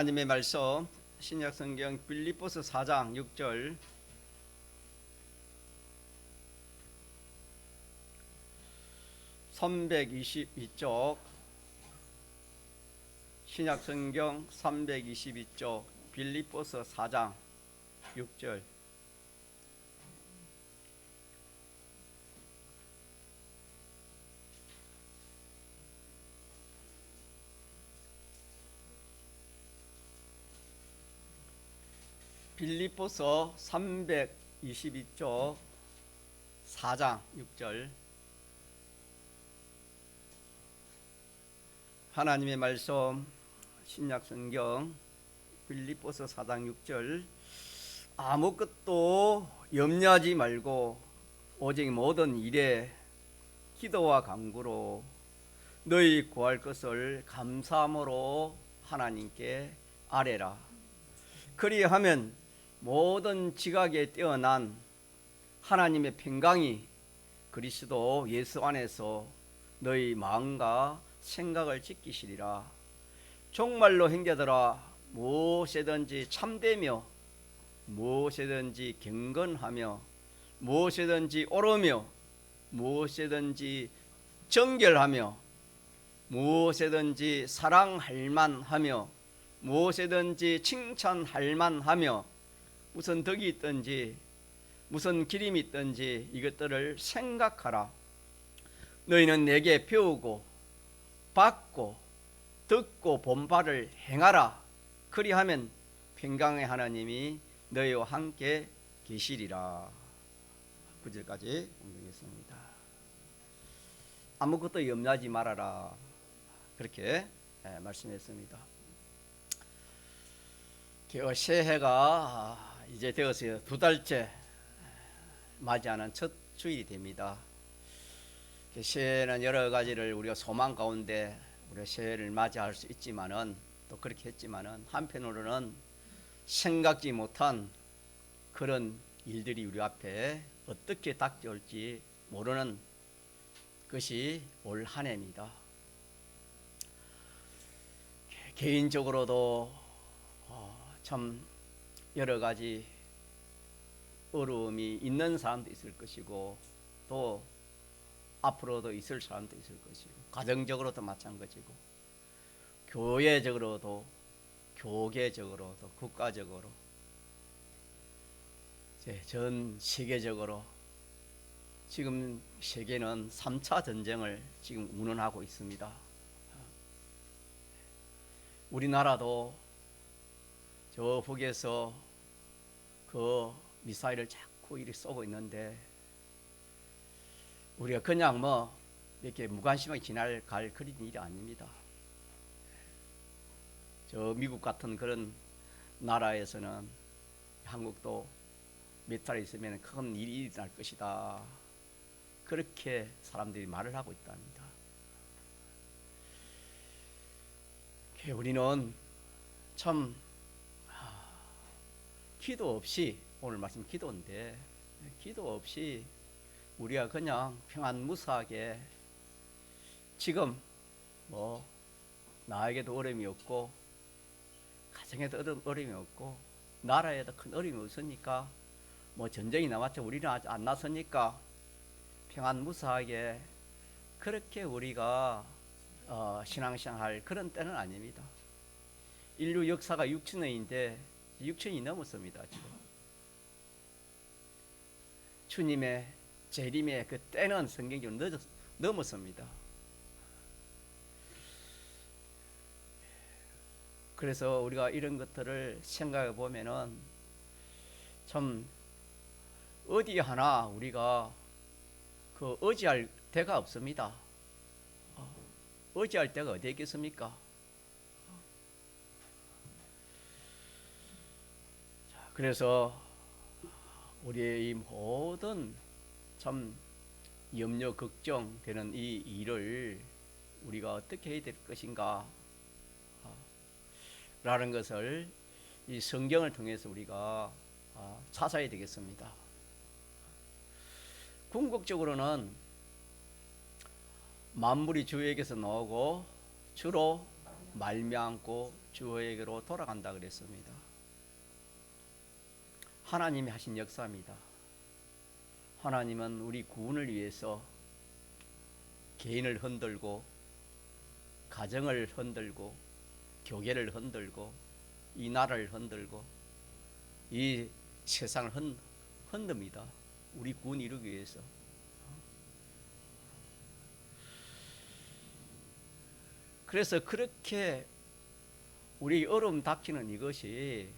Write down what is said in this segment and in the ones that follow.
하나님의 말씀 신약성경 빌립보서 4장 6절 (322쪽) 신약성경 322쪽 빌립보서 4장 6절. 빌립보서 322쪽 4장 6절. 하나님의 말씀 신약성경 빌립보서 4장 6절. 아무것도 염려하지 말고 오직 모든 일에 기도와 간구로 너희 구할 것을 감사함으로 하나님께 아뢰라. 그리하면 모든 지각에 뛰어난 하나님의 평강이 그리스도 예수 안에서 너희 마음과 생각을 지키시리라. 정말로 형제들아, 무엇이든지 참되며 무엇이든지 경건하며 무엇이든지 옳으며 무엇이든지 정결하며 무엇이든지 사랑할 만하며 무엇이든지 칭찬할 만하며 무슨 덕이 있든지 무슨 기림이 있든지 이것들을 생각하라. 너희는 내게 배우고 받고 듣고 본 바를 행하라. 그리하면 평강의 하나님이 너희와 함께 계시리라. 9절까지 공부하겠습니다. 아무것도 염려하지 말아라, 그렇게 말씀했습니다. 새해가 이제 되어서 2달째 맞이하는 첫 주일이 됩니다. 새해는 여러 가지를 우리가 소망 가운데 우리가 새해를 맞이할 수 있지만은, 또 그렇게 했지만은 한편으로는 생각지 못한 그런 일들이 우리 앞에 어떻게 닥쳐올지 모르는 것이 올 한 해입니다. 개인적으로도 참 여러 가지 어려움이 있는 사람도 있을 것이고, 또 앞으로도 있을 사람도 있을 것이고, 가정적으로도 마찬가지고, 교회적으로도, 교계적으로도, 국가적으로, 전 세계적으로 지금 세계는 3차 전쟁을 지금 운운하고 있습니다. 우리나라도 저 북에서 그 미사일을 자꾸 이렇게 쏘고 있는데, 우리가 그냥 이렇게 무관심하게 지나갈 그런 일이 아닙니다. 저 미국 같은 그런 나라에서는 한국도 몇 달 있으면 큰 일이 일어날 것이다, 그렇게 사람들이 말을 하고 있답니다. 우리는 참 기도 없이, 오늘 말씀 기도인데, 기도 없이 우리가 그냥 평안무사하게 지금 나에게도 어려움이 없고 가정에도 어려움이 없고 나라에도 큰 어려움이 없으니까, 전쟁이 나왔죠. 우리는 아직 안 나서니까 평안무사하게 그렇게 우리가 신앙생활 그런 때는 아닙니다. 인류 역사가 6천년인데 6천이 넘었습니다. 지금 주님의 재림의 그 때는 성경적으로 넘었습니다. 그래서 우리가 이런 것들을 생각해 보면은 참 어디 하나 우리가 그 의지할 데가 없습니다. 의지할 데가 어디 있겠습니까? 그래서 우리의 이 모든 참 염려 걱정되는 이 일을 우리가 어떻게 해야 될 것인가 라는 것을 이 성경을 통해서 우리가 찾아야 되겠습니다. 궁극적으로는 만물이 주에게서 나오고 주로 말미암고 주에게로 돌아간다 그랬습니다. 하나님이 하신 역사입니다. 하나님은 우리 구원을 위해서 개인을 흔들고 가정을 흔들고 교계를 흔들고 이 나라를 흔들고 이 세상을 흔듭니다. 우리 구원 이루기 위해서. 그래서 그렇게 우리 어려움 닥치는 이것이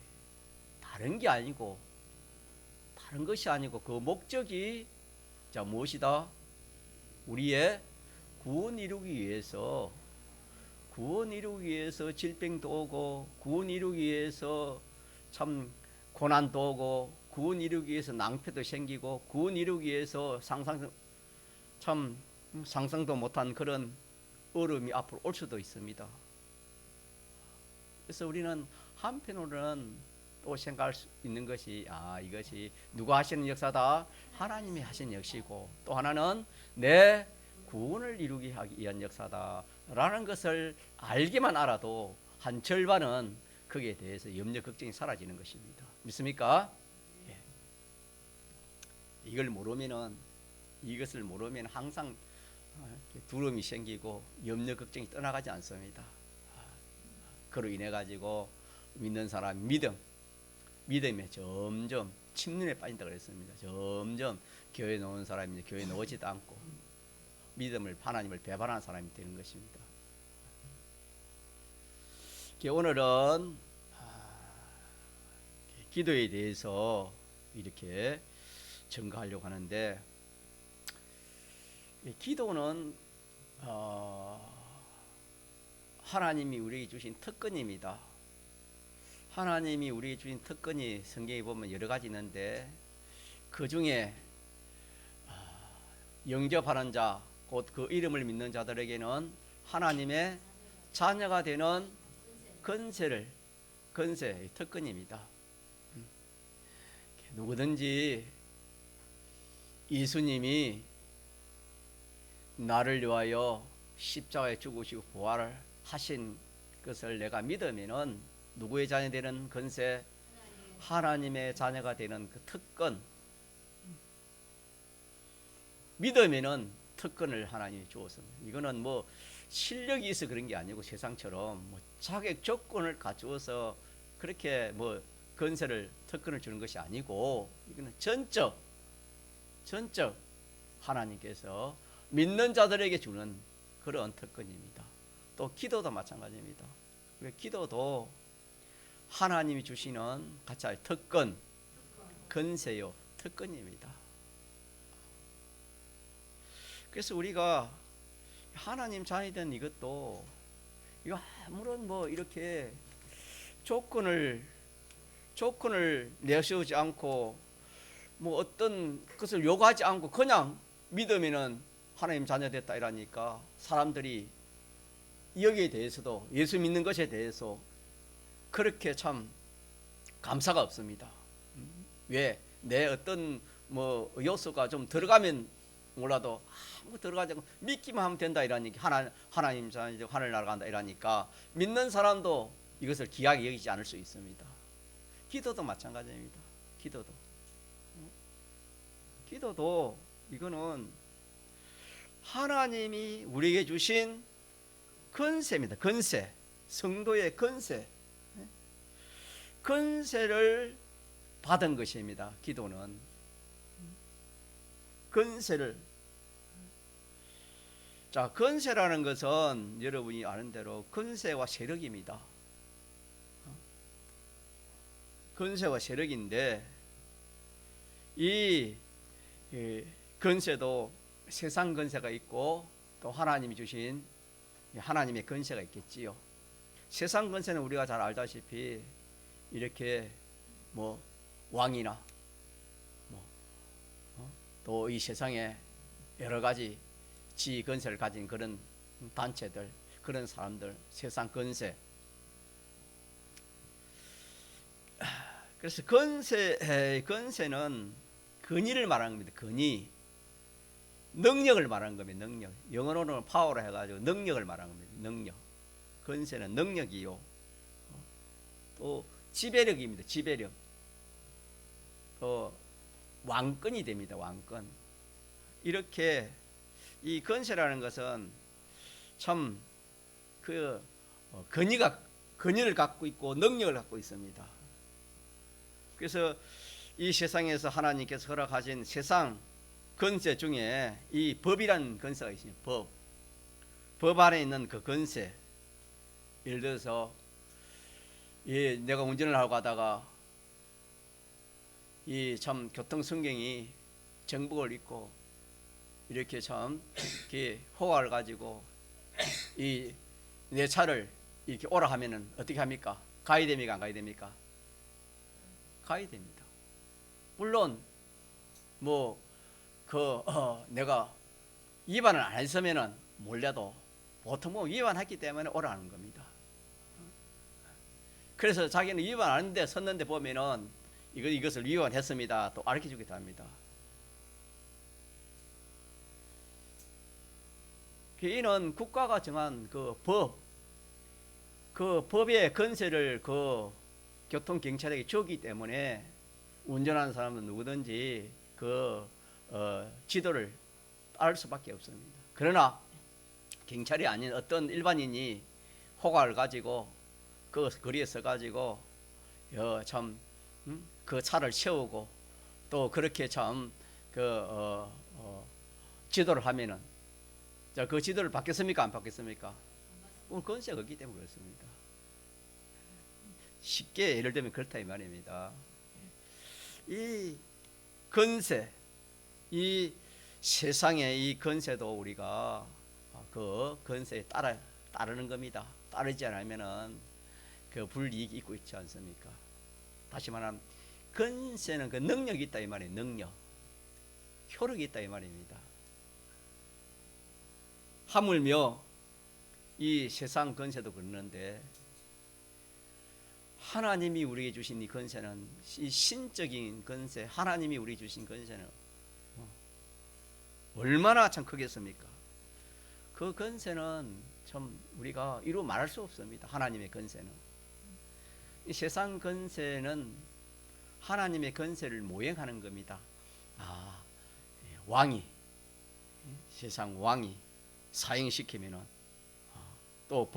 다른 것이 아니고 그 목적이 자 무엇이다? 우리의 구원 이루기 위해서 질병도 오고 구원 이루기 위해서 참 고난도 오고 구원 이루기 위해서 낭패도 생기고 구원 이루기 위해서 상상도 못한 그런 어려움이 앞으로 올 수도 있습니다. 그래서 우리는 한편으로는 또 생각할 수 있는 것이 이것이 누가 하시는 역사다? 하나님이 하신 역시고 또 하나는 내 구원을 이루기 하기 위한 역사다 라는 것을 알기만 알아도 한 절반은 거기에 대해서 염려 걱정이 사라지는 것입니다. 믿습니까? 예. 이것을 모르면 항상 두려움이 생기고 염려 걱정이 떠나가지 않습니다. 그로 인해 가지고 믿는 사람 믿음에 점점 침륜에 빠진다 그랬습니다. 점점 교회 나오는 사람이 교회 나오지도 않고 믿음을 하나님을 배반하는 사람이 되는 것입니다. 오늘은 기도에 대해서 이렇게 증거하려고 하는데 기도는 하나님이 우리에게 주신 특권입니다. 하나님이 우리에게 주신 특권이 성경에 보면 여러 가지 있는데 그 중에 영접하는 자, 곧 그 이름을 믿는 자들에게는 하나님의 자녀가 되는 권세의 특권입니다. 누구든지 예수님이 나를 위하여 십자가에 죽으시고 부활을 하신 것을 내가 믿으면은 누구의 자녀 되는 권세? 하나님의 자녀가 되는 그 특권. 믿으면은 특권을 하나님이 주었습니다. 이거는 뭐 실력이 있어 그런 게 아니고 세상처럼 뭐 자격 조건을 갖추어서 그렇게 뭐 권세를 특권을 주는 것이 아니고 이거는 전적 하나님께서 믿는 자들에게 주는 그런 특권입니다. 또 기도도 마찬가지입니다. 기도도 하나님이 주시는 같이 특권, 권세요, 특권입니다. 그래서 우리가 하나님 자녀된 이것도 이거 아무런 뭐 이렇게 조건을 내세우지 않고 뭐 어떤 것을 요구하지 않고 그냥 믿으면은 하나님 자녀 됐다 이러니까 사람들이 여기에 대해서도 예수 믿는 것에 대해서 그렇게 참 감사가 없습니다. 왜? 내 어떤 뭐 요소가 좀 들어가면 몰라도 아무 들어가지 않고 믿기만 하면 된다 이러니까 하나님 자녀 하늘 날아간다 이러니까 믿는 사람도 이것을 귀하게 여기지 않을 수 있습니다. 기도도 마찬가지입니다. 기도도 이거는 하나님이 우리에게 주신 권세입니다. 권세, 성도의 권세를 받은 것입니다. 기도는 권세를. 자, 권세라는 것은 여러분이 아는 대로 권세와 세력입니다. 권세와 세력인데 이 권세도 세상 권세가 있고 또 하나님이 주신 하나님의 권세가 있겠지요. 세상 권세는 우리가 잘 알다시피 이렇게 뭐 왕이나 또 이 세상에 여러 가지 지위 권세를 가진 그런 단체들, 그런 사람들, 세상 권세. 그래서 권세는 권위를 말하는 겁니다. 권위. 능력을 말하는 겁니다. 능력. 영어로는 파워로 해가지고 능력을 말하는 겁니다. 능력. 건세는 능력이요. 또 지배력입니다. 지배력. 왕권이 됩니다. 왕권. 이렇게 이 건세라는 것은 참 권위를 갖고 있고 능력을 갖고 있습니다. 그래서 이 세상에서 하나님께서 허락하신 세상 건세 중에 이 법이라는 건세가 있습니다. 법 안에 있는 그 건세. 예를 들어서 내가 운전을 하고 가다가 이 참 교통성경이 정복을 입고 이렇게 참 이렇게 호화를 가지고 이 내 차를 이렇게 오라 하면은 어떻게 합니까? 가야 됩니까? 안 가야 됩니까? 가야 됩니다. 물론 내가 위반을 안 했으면은 몰라도 보통 위반했기 때문에 오라는 겁니다. 그래서 자기는 위반 안 했는데 섰는데 보면은 이것을 위반했습니다. 또 알려 주기도 합니다. 이는 국가가 정한 그 법의 건세를 그 교통경찰에게 주기 때문에 운전하는 사람은 누구든지 지도를 따를 수밖에 없습니다. 그러나 경찰이 아닌 어떤 일반인이 호가를 가지고 그 거리에 서가지고 그 차를 세우고 또 그렇게 지도를 하면은 그 지도를 받겠습니까? 안 받겠습니까? 오늘 건세가 없기 때문에 그렇습니다. 쉽게 예를 들면 그렇다 이 말입니다. 이 건세, 이 세상의 이 건세도 우리가 그 건세에 따르는 겁니다. 따르지 않으면은 그 불이익이 있고 있지 않습니까? 다시 말하면 건세는 그 능력이 있다 이 말이에요. 능력, 효력이 있다 이 말입니다. 하물며 이 세상 건세도 그러는데 하나님이 우리에게 주신 이 건세는 이 신적인 건세, 하나님이 우리에게 주신 건세는 얼마나 참 크겠습니까? 그 건세는 참 우리가 이루 말할 수 없습니다. 하나님의 건세는. 이 세상 건세는 하나님의 건세를 모형하는 겁니다. 왕이, 세상 왕이 사행시키면은 또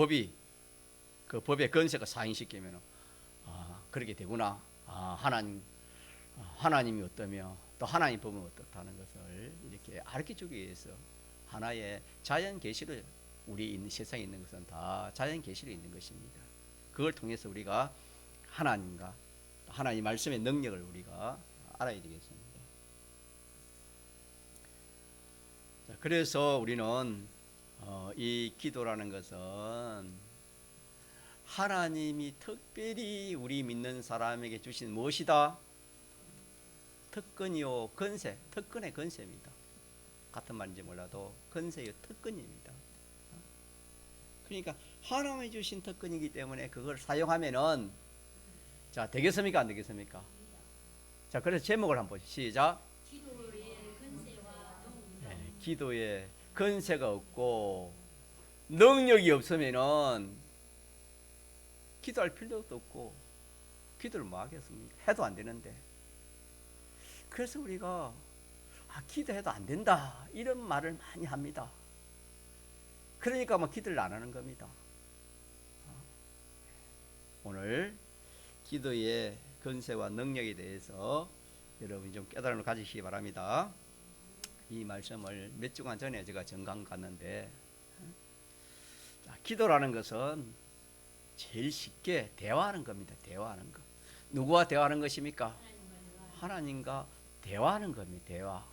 그 법의 건세가 사행시키면은 그렇게 되구나. 하나님이 어떠며 또 하나님 법은 어떻다는 것을 이렇게 가르쳐주기 위해서 하나의 자연 계시로 우리 세상에 있는 것은 다 자연 계시로 있는 것입니다. 그걸 통해서 우리가 하나님과 하나님 말씀의 능력을 우리가 알아야 되겠습니다. 자, 그래서 우리는 이 기도라는 것은 하나님이 특별히 우리 믿는 사람에게 주신 무엇이다? 특권이요 건세, 특권의 건세입니다. 같은 말인지 몰라도 건세의 특권입니다. 그러니까 하나님이 주신 특권이기 때문에 그걸 사용하면은 자 되겠습니까? 안 되겠습니까? 자 그래서 제목을 한번 보시죠. 시작. 기도에 건세가 없고 능력이 없으면은 기도할 필요도 없고 기도를 뭐 하겠습니까? 해도 안 되는데. 그래서 우리가 기도해도 안 된다 이런 말을 많이 합니다. 그러니까 기도를 안 하는 겁니다. 오늘 기도의 건세와 능력에 대해서 여러분이 좀 깨달음을 가지시기 바랍니다. 이 말씀을 몇 주간 전에 제가 정강 갔는데 기도라는 것은 제일 쉽게 대화하는 겁니다. 대화하는 것. 누구와 대화하는 것입니까? 하나님과 대화하는 겁니다. 대화.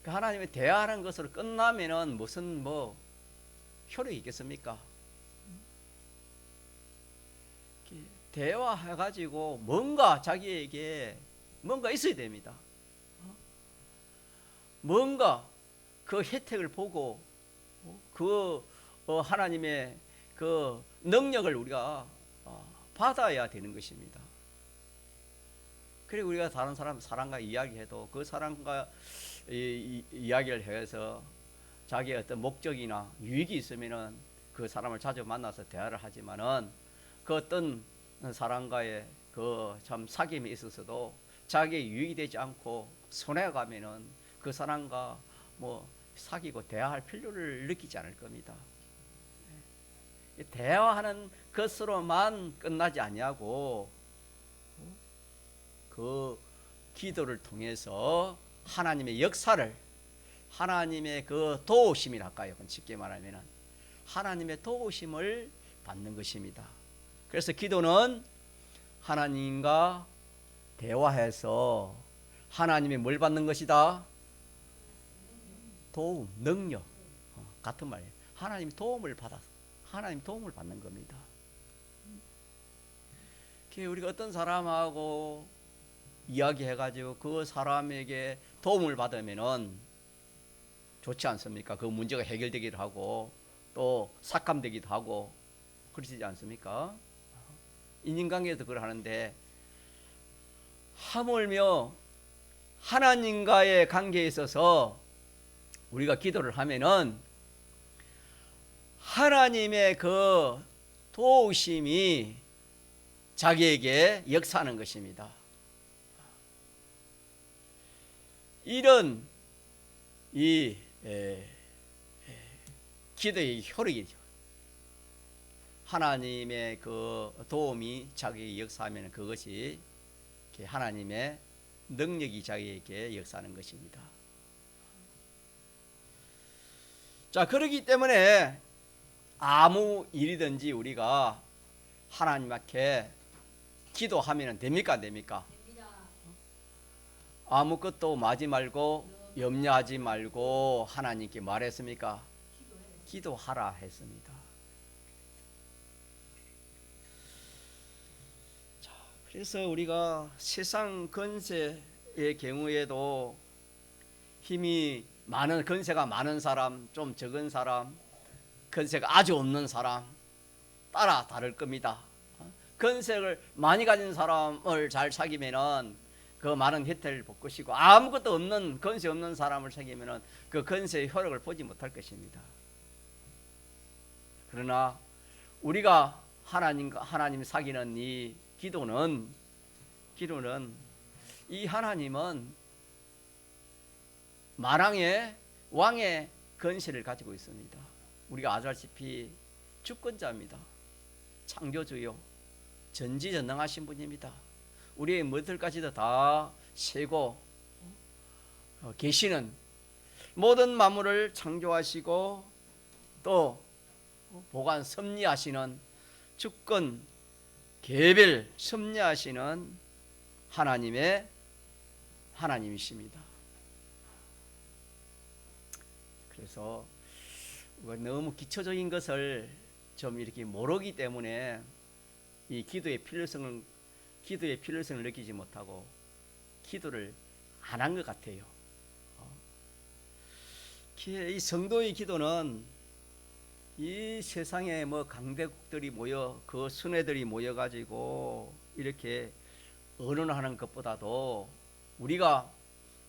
하나님의 대화하는 것으로 끝나면은 무슨 효력이 있겠습니까? 대화해가지고 뭔가 자기에게 뭔가 있어야 됩니다. 뭔가 그 혜택을 보고 하나님의 그 능력을 우리가 받아야 되는 것입니다. 그리고 우리가 다른 사람과 이야기해도 그 사람과 이야기를 해서 자기의 어떤 목적이나 유익이 있으면은 그 사람을 자주 만나서 대화를 하지만은 그 어떤 사람과의 그 참 사귐이 있어서도 자기의 유익이 되지 않고 손해 가면은 그 사람과 뭐 사귀고 대화할 필요를 느끼지 않을 겁니다. 대화하는 것으로만 끝나지 아니하고 그 기도를 통해서 하나님의 역사를, 하나님의 그 도우심이랄까요? 쉽게 말하면 하나님의 도우심을 받는 것입니다. 그래서 기도는 하나님과 대화해서 하나님의 뭘 받는 것이다? 도움, 능력. 같은 말이에요. 하나님 도움을 받아서 하나님 도움을 받는 겁니다. 우리가 어떤 사람하고 이야기해가지고 그 사람에게 도움을 받으면은 좋지 않습니까? 그 문제가 해결되기도 하고 또 삭감되기도 하고 그러시지 않습니까? 인간관계에도 그러하는데 하물며 하나님과의 관계에 있어서 우리가 기도를 하면은 하나님의 그 도우심이 자기에게 역사하는 것입니다. 이런 이 기도의 효력이죠. 하나님의 그 도움이 자기에게 역사하면 그것이 하나님의 능력이 자기에게 역사하는 것입니다. 자, 그렇기 때문에 아무 일이든지 우리가 하나님 앞에 기도하면 됩니까? 안 됩니까? 아무것도 마지 말고 염려하지 말고 하나님께 말했습니까? 기도하라 했습니다. 자, 그래서 우리가 세상 권세의 경우에도 힘이 많은, 권세가 많은 사람, 좀 적은 사람, 권세가 아주 없는 사람 따라 다를 겁니다. 권세를 많이 가진 사람을 잘 사귀면은 그 많은 혜택을 볼 것이고, 아무것도 없는, 권세 없는 사람을 사귀면은 그 권세의 효력을 보지 못할 것입니다. 그러나 우리가 하나님 사귀는 이 기도는 이 하나님은 만왕의 왕의 권세를 가지고 있습니다. 우리가 아시다시피 주권자입니다. 창조주요, 전지전능하신 분입니다. 우리의 무엇들까지도 다 세고 계시는, 모든 만물을 창조하시고 또 보관 섭리하시는, 주권 개별 섭리하시는 하나님이십니다. 그래서 너무 기초적인 것을 좀 이렇게 모르기 때문에 이 기도의 필요성을 느끼지 못하고 기도를 안 한 것 같아요. 이 성도의 기도는 이 세상에 뭐 강대국들이 모여, 그 순회들이 모여가지고 이렇게 의논하는 것보다도 우리가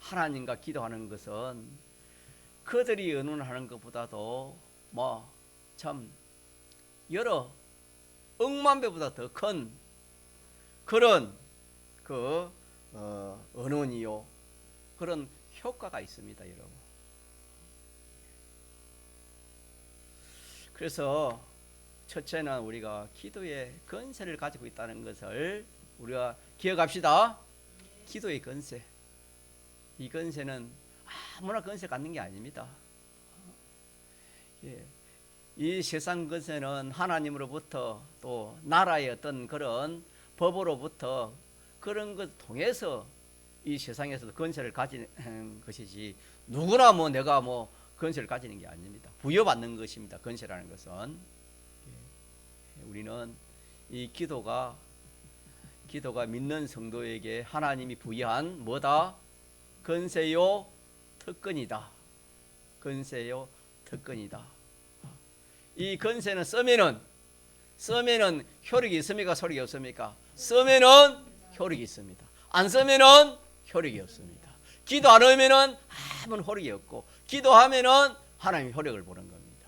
하나님과 기도하는 것은 그들이 의논하는 것보다도 뭐 참 여러 억만 배보다 더 큰 그런 그 언원이요, 그런 효과가 있습니다, 여러분. 그래서 첫째는 우리가 기도의 권세를 가지고 있다는 것을 우리가 기억합시다. 기도의 권세, 이 권세는 아무나 권세 갖는 게 아닙니다. 이 세상 권세는 하나님으로부터 또 나라의 어떤 그런 법으로부터 그런 것 통해서 이 세상에서도 권세를 가지는 것이지, 누구나 뭐 내가 뭐 권세를 가지는 게 아닙니다. 부여받는 것입니다. 권세라는 것은. 우리는 이 기도가 믿는 성도에게 하나님이 부여한 뭐다? 권세요, 특권이다. 권세요, 특권이다. 이 권세는 쓰면은 효력이 있습니까? 효력이 없습니까? 쓰면은 효력이 있습니다. 안 쓰면은 효력이 없습니다. 기도 안 하면은 아무런 효력이 없고, 기도하면은 하나님의 효력을 보는 겁니다.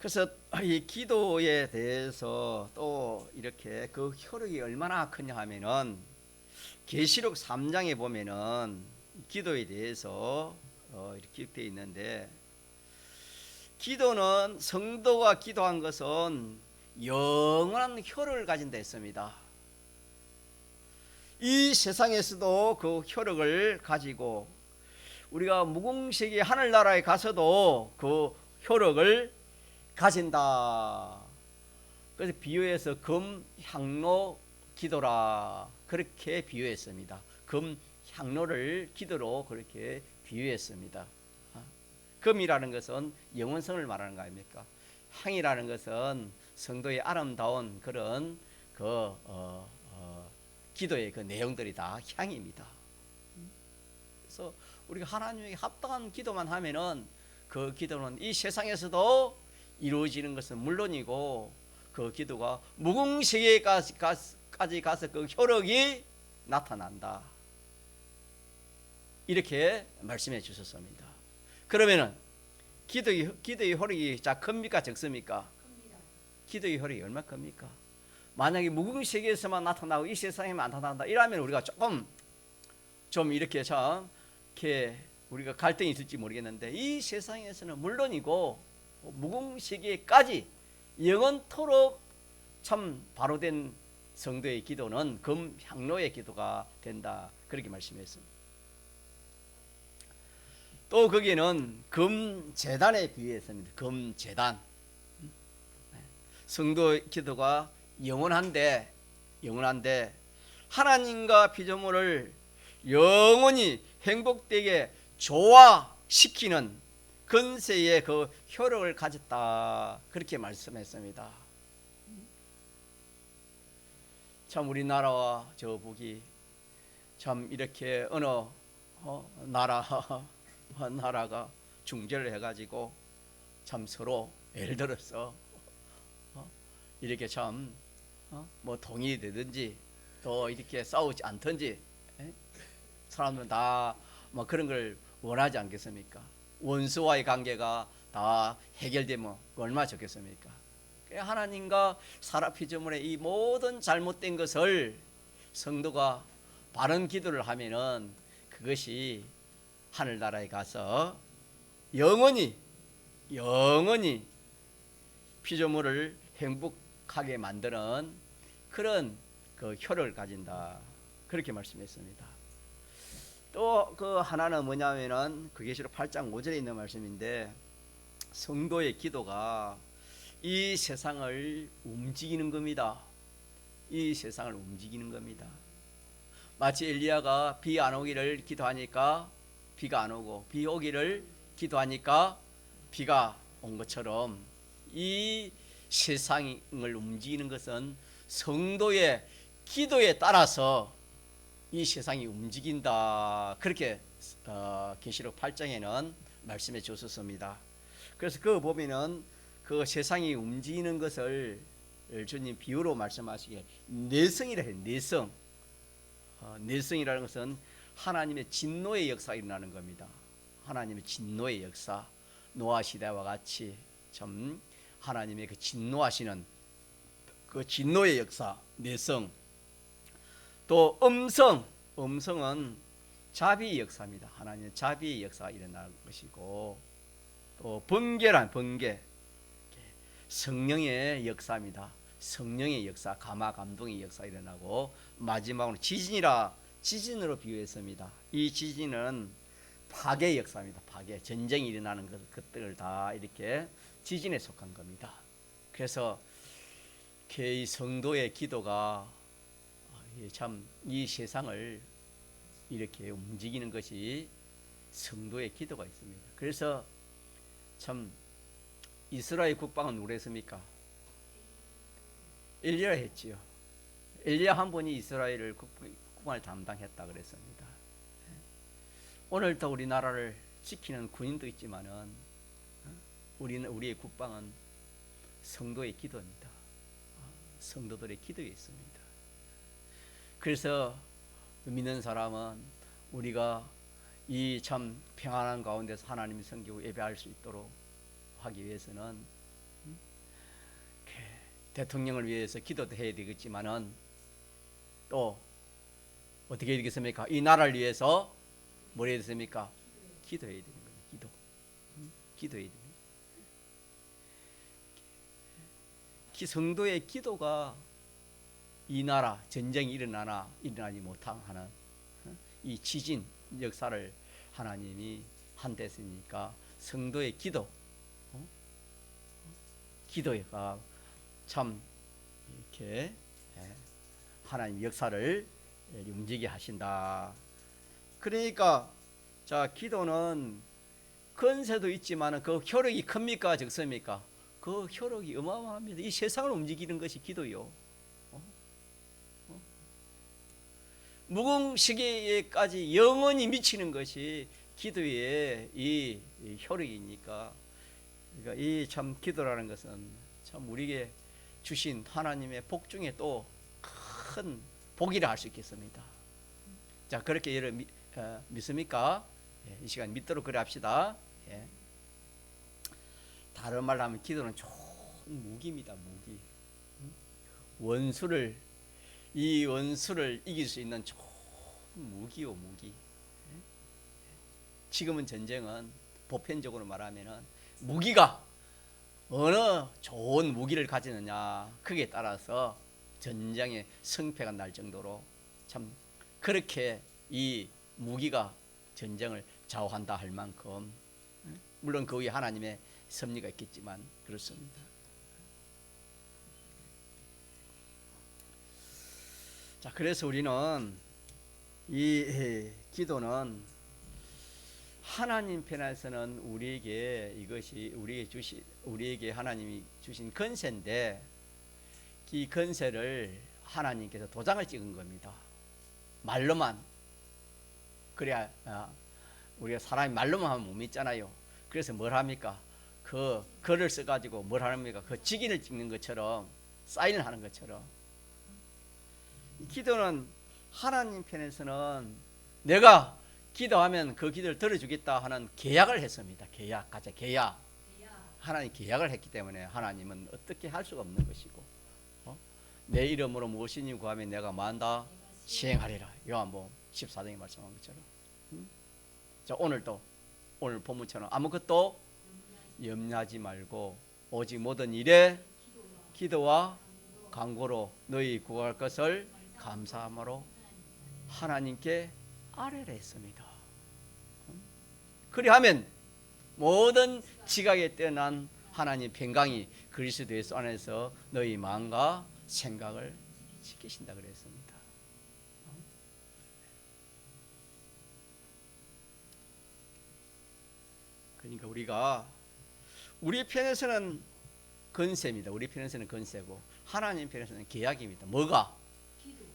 그래서 이 기도에 대해서 또 이렇게 그 효력이 얼마나 크냐 하면은 계시록 3장에 보면은 기도에 대해서 이렇게 기록되어 있는데, 기도는 성도가 기도한 것은 영원한 효력을 가진다 했습니다. 이 세상에서도 그 효력을 가지고 우리가 무궁세계 하늘나라에 가서도 그 효력을 가진다. 그래서 비유해서 금향로 기도라 그렇게 비유했습니다. 금향로를 기도로 그렇게 비유했습니다. 금이라는 것은 영원성을 말하는 거 아닙니까? 향이라는 것은 성도의 아름다운 그런 기도의 그 내용들이 다 향입니다. 그래서 우리가 하나님에게 합당한 기도만 하면은 그 기도는 이 세상에서도 이루어지는 것은 물론이고, 그 기도가 무궁세계까지 가서 그 효력이 나타난다. 이렇게 말씀해 주셨습니다. 그러면은 기도의 효력이 큽니까 적습니까? 기도의 효력이 얼마나 큽니까? 만약에 무궁세계에서만 나타나고 이 세상에만 안 나타난다 이러면 우리가 조금 좀 이렇게 우리가 갈등이 있을지 모르겠는데, 이 세상에서는 물론이고 무궁세계까지 영원토록 참 바로된 성도의 기도는 금향로의 기도가 된다 그렇게 말씀했습니다. 또 거기에는 금제단에 비유했습니다. 금제단. 성도의 기도가 영원한데 하나님과 피조물을 영원히 행복되게 조화시키는 근세의 그 효력을 가졌다 그렇게 말씀했습니다. 참 우리나라와 저 북이 참 이렇게 어느 나라가 중재를 해가지고 참 서로 예를 들어서 이렇게 참 뭐 동의되든지 또 이렇게 싸우지 않든지 사람들은 다 뭐 그런 걸 원하지 않겠습니까? 원수와의 관계가 다 해결되면 얼마나 좋겠습니까? 하나님과 사람 피조물의 이 모든 잘못된 것을 성도가 바른 기도를 하면은 그것이 하늘나라에 가서 영원히 피조물을 행복하게 만드는 그런 그 효력을 가진다 그렇게 말씀했습니다. 또 그 하나는 뭐냐면은 그 계시록 8장 5절에 있는 말씀인데, 성도의 기도가 이 세상을 움직이는 겁니다. 이 세상을 움직이는 겁니다. 마치 엘리야가 비 안 오기를 기도하니까 비가 안 오고, 비 오기를 기도하니까 비가 온 것처럼 이 세상을 움직이는 것은 성도의 기도에 따라서 이 세상이 움직인다 그렇게 계시록 8장에는 말씀해 주셨습니다. 그래서 그거 보면은 그 세상이 움직이는 것을 주님 비유로 말씀하시기에 내성이라 해요. 내성. 내성이라는 것은 하나님의 진노의 역사가 일어나는 겁니다. 하나님의 진노의 역사, 노아 시대와 같이 참 하나님의 그 진노하시는 그 진노의 역사, 내성. 또 음성은 자비의 역사입니다. 하나님의 자비의 역사가 일어나는 것이고, 또 번개, 성령의 역사입니다. 성령의 역사, 감화 감동의 역사가 일어나고, 마지막으로 지진으로 비유했습니다. 이 지진은 파괴의 역사입니다. 파괴, 전쟁이 일어나는 것들을 다 이렇게 지진에 속한 겁니다. 그래서 이 성도의 기도가 참 이 세상을 이렇게 움직이는 것이 성도의 기도가 있습니다. 그래서 참 이스라엘 국방은 누가 했습니까? 엘리야 했지요. 엘리야 한 분이 이스라엘을 국방을 담당했다 그랬습니다. 오늘도 우리나라를 지키는 군인도 있지만은 우리의 국방은 성도의 기도입니다. 성도들의 기도에 있습니다. 그래서 믿는 사람은 우리가 이 참 평안한 가운데서 하나님을 섬기고 예배할 수 있도록 하기 위해서는 대통령을 위해서 기도도 해야 되겠지만은 또 어떻게 해야 되겠습니까? 이 나라를 위해서 뭘 해야 되겠습니까? 기도해야 되는 거예요. 기도해야 되는 거예요. 성도의 기도가 이 나라 전쟁이 일어나지 못하는 이 지진 역사를 하나님이 한댔으니까 성도의 기도가 참 이렇게 하나님 역사를 움직이게 하신다. 그러니까 자, 기도는 권세도 있지만 그 효력이 큽니까 적습니까? 그 효력이 어마어마합니다. 이 세상을 움직이는 것이 기도요. 무궁시계까지 영원히 미치는 것이 기도의 이 효력이니까. 그러니까 이 참 기도라는 것은 참 우리에게 주신 하나님의 복 중에 또 큰 복이라 할 수 있겠습니다. 자, 그렇게 여러분 믿습니까? 이 시간 믿도록 그래 합시다. 다른 말로 하면 기도는 좋은 무기입니다. 무기. 이 원수를 이길 수 있는 좋은 무기요, 무기. 지금은 전쟁은 보편적으로 말하면은 무기가 어느 좋은 무기를 가지느냐 그에 따라서 전쟁의 승패가 날 정도로 참 그렇게 이 무기가 전쟁을 좌우한다 할 만큼, 물론 그 위에 하나님의 섭리가 있겠지만 그렇습니다. 자, 그래서 우리는 이 기도는 하나님 편에서는 우리에게 하나님이 주신 권세인데, 이 권세를 하나님께서 도장을 찍은 겁니다. 말로만. 그래야 우리가 사람이 말로만 하면 못 믿잖아요. 그래서 뭘 합니까? 그 글을 써가지고 뭘 합니까? 그 직인을 찍는 것처럼, 사인을 하는 것처럼. 기도는 하나님 편에서는 내가 기도하면 그 기도를 들어주겠다 하는 계약을 했습니다. 계약. 하나님 계약을 했기 때문에 하나님은 어떻게 할 수가 없는 것이고, 내 이름으로 무엇이니 구하면 내가 만다 시행하리라. 요한복음 14장에 말씀한 것처럼. 자, 오늘 본문처럼 아무것도 염려하지 말고 오직 모든 일에 기도와 간구로 너희 구할 것을 감사함으로 하나님께 아뢰라 했습니다. 그리하면 모든 지각에 뛰어난 하나님 평강이 그리스도 예수 안에서 너희 마음과 생각을 지키신다 그랬습니다. 그러니까 우리 편에서는 건세입니다. 우리 편에서는 건세고 하나님 편에서는 계약입니다. 뭐가?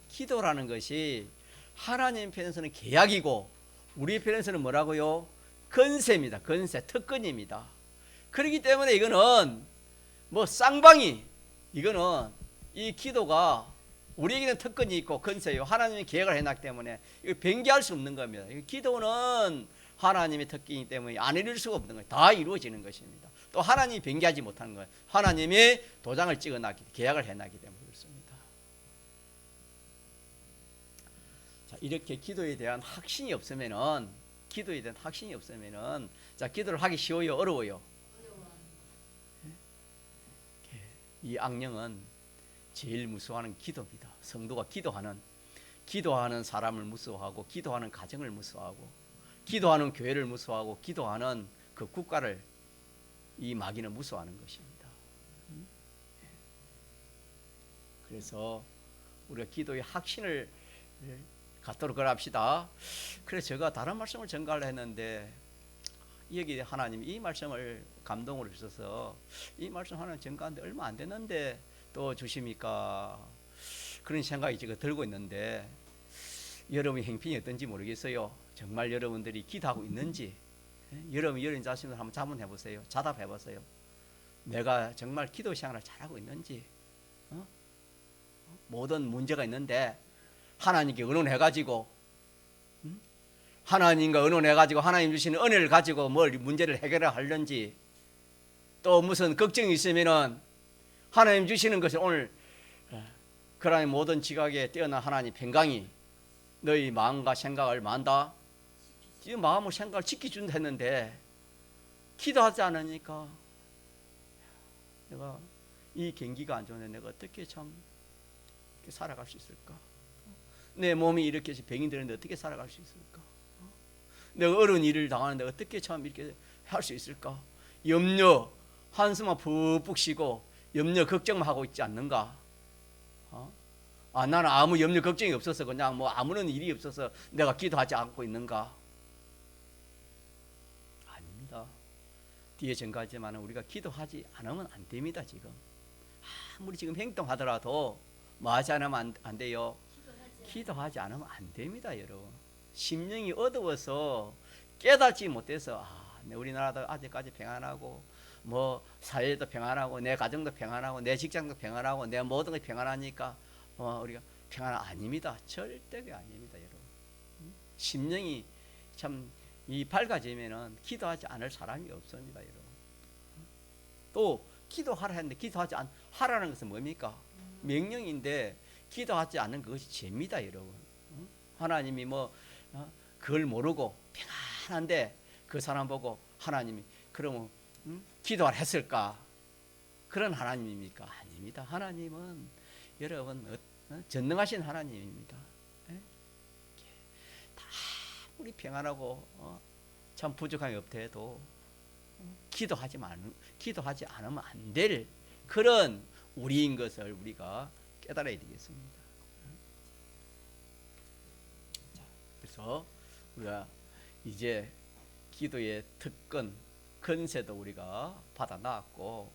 기도라는 것이 하나님 편에서는 계약이고 우리 편에서는 뭐라고요? 건세입니다. 건세, 특권입니다. 그렇기 때문에 이거는 이거는 이 기도가 우리에게는 특권이 있고 건세요. 하나님이 계획을 해놨기 때문에 이거 변개할 수 없는 겁니다. 기도는 하나님의 특권이기 때문에 안 이룰 수가 없는 거예요. 다 이루어지는 것입니다. 또 하나님이 변개하지 못하는 거예요. 하나님이 도장을 찍어놨기, 계약을 해놨기 때문에 그렇습니다. 자, 이렇게 기도에 대한 확신이 없으면은, 자, 기도를 하기 쉬워요, 어려워요? 이 악령은 제일 무서워하는 기도입니다. 성도가 기도하는 사람을 무서워하고, 기도하는 가정을 무서워하고, 기도하는 교회를 무서워하고, 기도하는 그 국가를 이 마귀는 무서워하는 것입니다. 그래서 우리가 기도의 확신을 갖도록 합시다. 그래서 제가 다른 말씀을 전가를 했는데 여기 하나님 이 말씀을 감동으로 주셔서 이 말씀 하나님 전가하는데 얼마 안 됐는데 또 주십니까? 그런 생각이 지금 들고 있는데 여러분의 행편이 어떤지 모르겠어요. 정말 여러분들이 기도하고 있는지, 여러분 자신을 한번 자문해 보세요. 자답해 보세요. 내가 정말 기도 생활을 잘하고 있는지, 모든 문제가 있는데 하나님께 의논해가지고, 하나님과 의논해가지고 하나님 주시는 은혜를 가지고 뭘 문제를 해결하려는지, 또 무슨 걱정이 있으면은 하나님 주시는 것을 오늘 그러니 모든 지각에 뛰어난 하나님 평강이 너희 마음과 생각을 만다 지금 마음을 생각을 지켜준다 했는데 기도하지 않으니까 내가 이 경기가 안 좋은데 내가 어떻게 참 이렇게 살아갈 수 있을까? 내 몸이 이렇게 병이 드는데 어떻게 살아갈 수 있을까? 내가 어려운 일을 당하는데 어떻게 참 이렇게 할 수 있을까? 염려, 한숨만 푹푹 쉬고 염려, 걱정만 하고 있지 않는가? 나는 아무 염려, 걱정이 없어서 그냥 뭐 아무런 일이 없어서 내가 기도하지 않고 있는가? 아닙니다. 뒤에 증가하지만 우리가 기도하지 않으면 안 됩니다. 지금 아무리 지금 행동하더라도 뭐 하지 않으면 안 돼요? 기도하지 않으면 안 됩니다. 여러분 심령이 어두워서 깨닫지 못해서 우리나라도 아직까지 평안하고 뭐 사회도 평안하고 내 가정도 평안하고 내 직장도 평안하고 내 모든 게 평안하니까 우리가 평안 아닙니다. 절대가 아닙니다. 여러분 심령이 참 이 밝아지면은 기도하지 않을 사람이 없습니다. 여러분 또 기도하라 했는데 기도하지 하라는 것은 뭡니까? 명령인데 기도하지 않는 그것이 죄입니다. 여러분 하나님이 그걸 모르고 평안한데 그 사람 보고 하나님이 그러면 기도하라 했을까? 그런 하나님입니까? 아닙니다. 하나님은 여러분 전능하신 하나님입니다. 다 우리 평안하고 참 부족함이 없더라도 기도하지 않으면 안 될 그런 우리인 것을 우리가 깨달아야 되겠습니다. 그래서 우리가 이제 기도의 특권, 건세도 우리가 받아놨고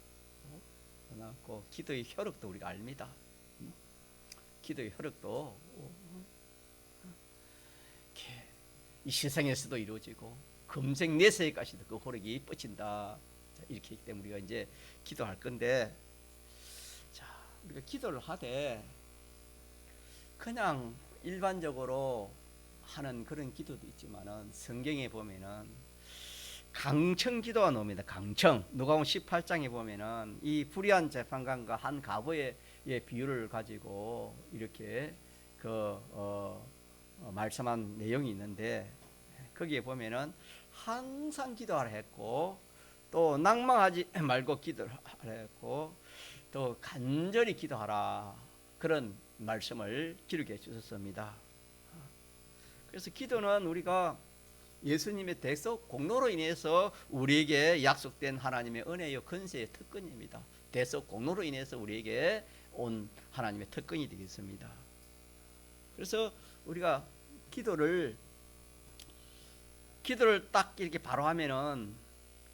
기도의 효력도 우리가 압니다. 기도의 효력도 이 세상에서도 이루어지고 금생 내세까지도 그 효력이 뻗친다. 이렇게 했기 때문에 우리가 이제 기도할 건데, 자, 우리가 기도를 하되 그냥 일반적으로 하는 그런 기도도 있지만은 성경에 보면은 강청 기도가 나옵니다. 강청. 누가복음 18장에 보면은 이 불의한 재판관과 한 과부의 비유를 가지고 이렇게 말씀한 내용이 있는데 거기에 보면은 항상 기도하라 했고 또 낭망하지 말고 기도하라 했고 또 간절히 기도하라 그런 말씀을 기록해 주셨습니다. 그래서 기도는 우리가 예수님의 대속 공로로 인해서 우리에게 약속된 하나님의 은혜요 건세의 특권입니다. 대속 공로로 인해서 우리에게 온 하나님의 특권이 되겠습니다. 그래서 우리가 기도를 딱 이렇게 바로 하면은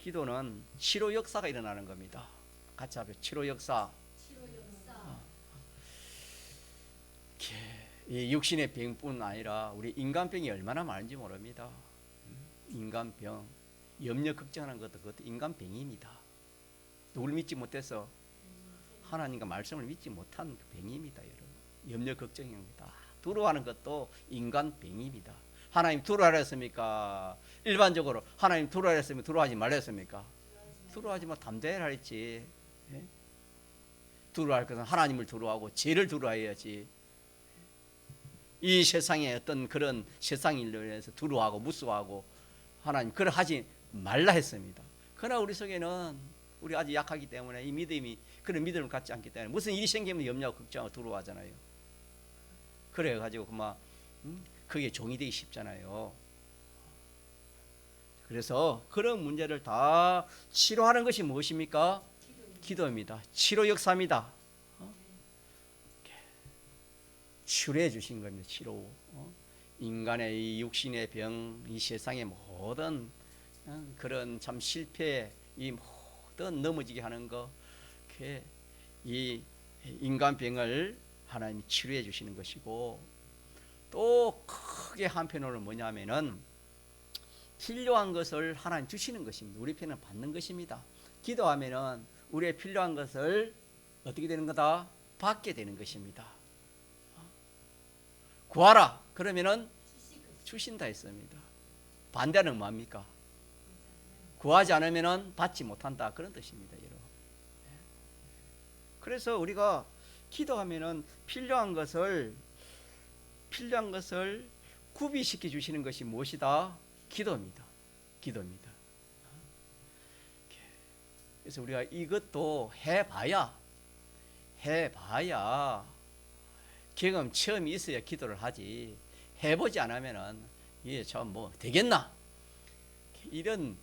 기도는 치료 역사가 일어나는 겁니다. 같이 하죠. 치료 역사. 이 육신의 병뿐 아니라 우리 인간병이 얼마나 많은지 모릅니다. 인간병, 염려 걱정하는 것도 그것도 인간병입니다. 누굴 믿지 못해서 하나님과 말씀을 믿지 못한 그 병입니다. 여러분. 염려 걱정입니다. 두려워하는 것도 인간병입니다. 하나님 두려워하라 했습니까? 일반적으로 하나님 두려워하라 했으면 두려워하지 말라 했습니까? 두려워하지 마 담대하라 했지. 예? 두려워할 것은 하나님을 두려워하고 죄를 두려워해야지. 이 세상에 어떤 그런 세상 일로 인해서 두려워하고 무서워하고 하나님 그걸 하지 말라 했습니다. 그러나 우리 속에는 우리 아직 약하기 때문에 이 믿음이 그런 믿음을 갖지 않기 때문에 무슨 일이 생기면 염려하고 걱정하고 두려워하잖아요. 그래가지고 그만 그게 종이 되기 쉽잖아요. 그래서 그런 문제를 다 치료하는 것이 무엇입니까? 기도입니다. 치료 역사입니다. 치료해 주신 겁니다. 치료. 인간의 이 육신의 병, 이 세상의 모든 그런 참 실패, 이 모든 넘어지게 하는 거, 이 인간병을 하나님이 치료해 주시는 것이고, 또 크게 한편으로는 뭐냐면은 필요한 것을 하나님 주시는 것입니다. 우리 편은 받는 것입니다. 기도하면은 우리의 필요한 것을 어떻게 되는 거다? 받게 되는 것입니다. 구하라 그러면은 주신다 했습니다. 반대는 뭡니까? 구하지 않으면은 받지 못한다 그런 뜻입니다. 여러분. 그래서 우리가 기도하면은 필요한 것을 구비시켜 주시는 것이 무엇이다? 기도입니다. 기도입니다. 그래서 우리가 이것도 해봐야 경험 체험이 있어야 기도를 하지, 해보지 않으면은 이게 참 뭐 되겠나? 이런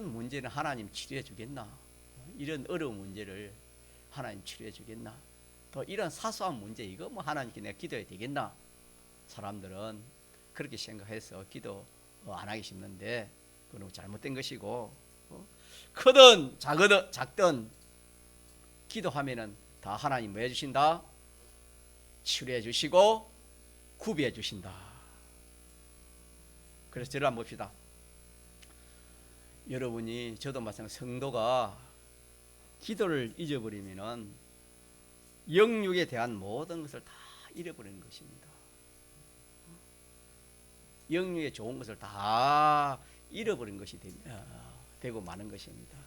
문제는 하나님 치료해 주겠나? 이런 어려운 문제를 하나님 치료해 주겠나? 또 이런 사소한 문제 이거 뭐 하나님께 내가 기도해야 되겠나? 사람들은 그렇게 생각해서 기도 안 하기 쉽는데 그건 잘못된 것이고, 크든 작든 기도하면은 다 하나님 뭐 해주신다? 치료해 주시고 구비해 주신다. 그래서 저를 한번 봅시다. 여러분이 저도 마찬가지 성도가 기도를 잊어버리면은 영육에 대한 모든 것을 다 잃어버리는 것입니다. 영육에 좋은 것을 다 잃어버린 것이 되고 마는 것입니다.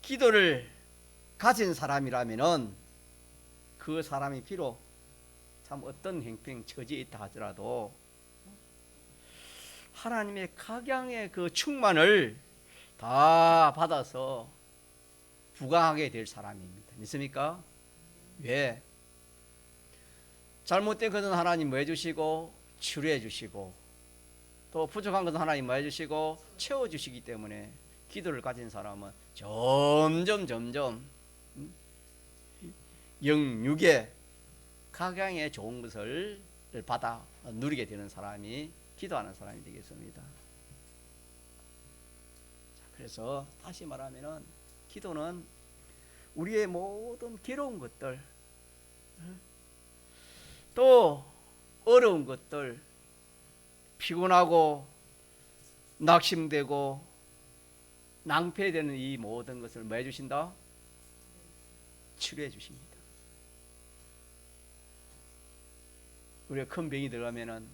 기도를 가진 사람이라면은 그 사람이 비록 참 어떤 형편 처지에 있다 하더라도 하나님의 각양의 그 충만을 다 받아서 부강하게 될 사람입니다. 믿습니까? 왜? 잘못된 것은 하나님 뭐 해주시고 치료해 주시고, 또 부족한 것은 하나님 뭐 해주시고 채워주시기 때문에 기도를 가진 사람은 점점 영육의 각양의 좋은 것을 받아 누리게 되는 사람이 기도하는 사람이 되겠습니다. 그래서 다시 말하면은 기도는 우리의 모든 괴로운 것들, 또 어려운 것들, 피곤하고 낙심되고 낭패되는 이 모든 것을 뭐 해주신다? 치료해 주십니다. 우리가 큰 병이 들어가면은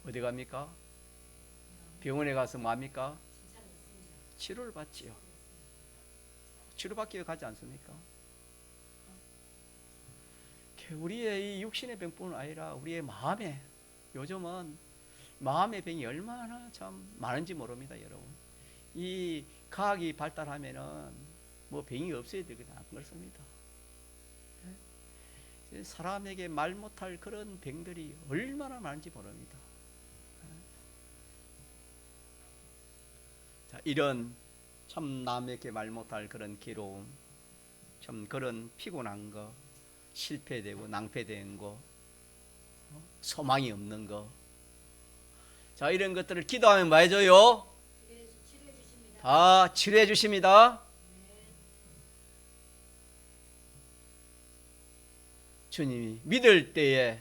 어디 갑니까? 병원에 가서 뭐 합니까? 치료를 받지요. 치료받기 위해 가지 않습니까? 우리의 이 육신의 병뿐 아니라 우리의 마음에, 요즘은 마음의 병이 얼마나 참 많은지 모릅니다, 여러분. 이 과학이 발달하면은 뭐 병이 없어야 되거든, 안 그렇습니다. 사람에게 말 못할 그런 병들이 얼마나 많은지 모릅니다. 자, 이런 참 남에게 말 못할 그런 괴로움, 참 그런 피곤한 거, 실패되고 낭패된 거, 소망이 없는 거, 자, 이런 것들을 기도하면 뭐 해줘요? 다 치료해 주십니다. 주님이 믿을 때에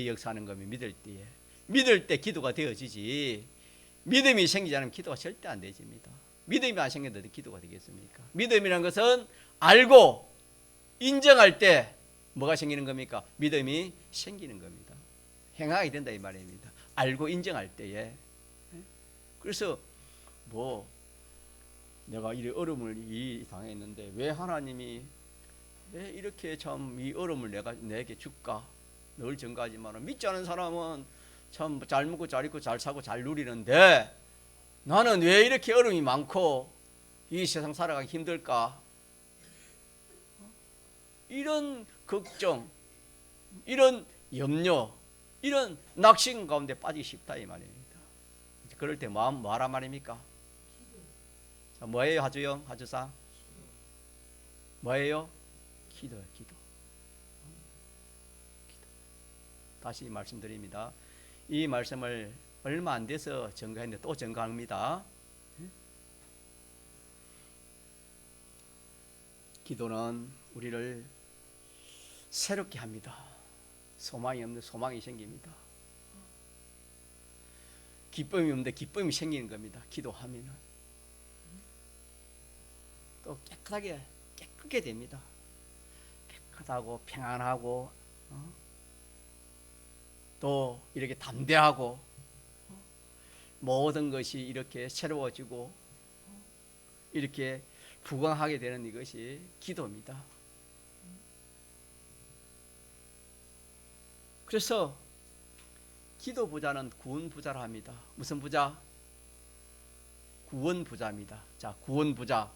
역사하는 겁니다. 믿을 때 기도가 되어지지, 믿음이 생기지 않으면 기도가 절대 안 되집니다. 믿음이 안 생겼는데 기도가 되겠습니까? 믿음이라는 것은 알고 인정할 때 뭐가 생기는 겁니까? 믿음이 생기는 겁니다. 행하게 된다 이 말입니다. 알고 인정할 때에. 그래서 뭐 내가 이 어려움을 당했는데 왜 하나님이 왜 이렇게 참 이 어려움을 내게 줄까? 늘 증가하지만 믿지 않은 사람은 참 잘 먹고 잘 입고 잘 사고 잘 누리는데 나는 왜 이렇게 어려움이 많고 이 세상 살아가기 힘들까? 이런 걱정, 이런 염려, 이런 낙심 가운데 빠지기 쉽다 이 말입니다. 그럴 때 뭐하란 말입니까? 자, 뭐예요, 하주영, 하주사? 뭐예요? 기도요, 기도. 다시 말씀드립니다. 이 말씀을 얼마 안 돼서 증거했는데 또 증거합니다. 기도는 우리를 새롭게 합니다. 소망이 없는데 소망이 생깁니다. 기쁨이 없는데 기쁨이 생기는 겁니다. 기도하면은 또 깨끗하게 됩니다. 깨끗하고 평안하고 또 이렇게 담대하고 모든 것이 이렇게 새로워지고 이렇게 부강하게 되는 이것이 기도입니다. 그래서 기도 부자는 구원 부자라 합니다. 무슨 부자? 구원 부자입니다. 자, 구원 부자.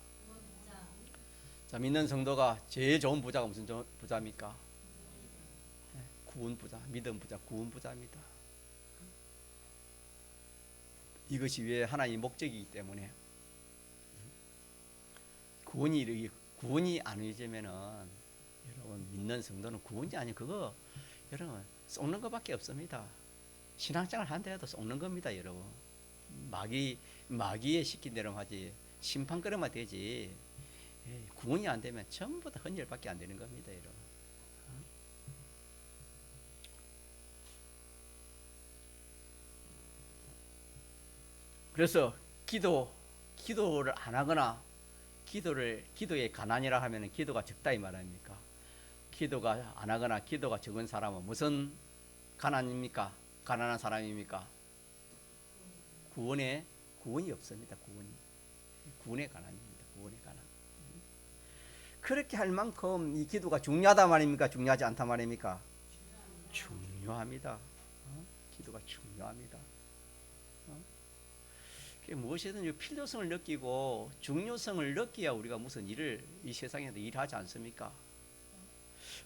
자, 믿는 성도가 제일 좋은 부자가 무슨 부자입니까? 구원 부자, 믿음 부자, 구원 부자입니다. 이것이 왜 하나님의 목적이기 때문에 구원이 안 이루어지면은 여러분 믿는 성도는 구원이 아니고 그거 여러분 속는 것밖에 없습니다. 신앙생활 한다 해도 속는 겁니다, 여러분. 마귀에 시킨 대로 하지 심판거리만 되지 구원이 안 되면 전부 다 헌혈밖에 안 되는 겁니다, 여러분. 그래서 기도를 안 하거나 기도의 가난이라 하면은 기도가 적다 이 말입니까? 기도가 안 하거나 기도가 적은 사람은 무슨 가난입니까? 가난한 사람입니까? 구원이 없습니다. 구원의 가난입니다. 구원의 가난. 그렇게 할 만큼 이 기도가 중요하다 말입니까? 중요하지 않다 말입니까? 중요합니다. 기도가 중요합니다. 무엇이든 필요성을 느끼고 중요성을 느껴야 우리가 무슨 일을 이 세상에서 일하지 않습니까?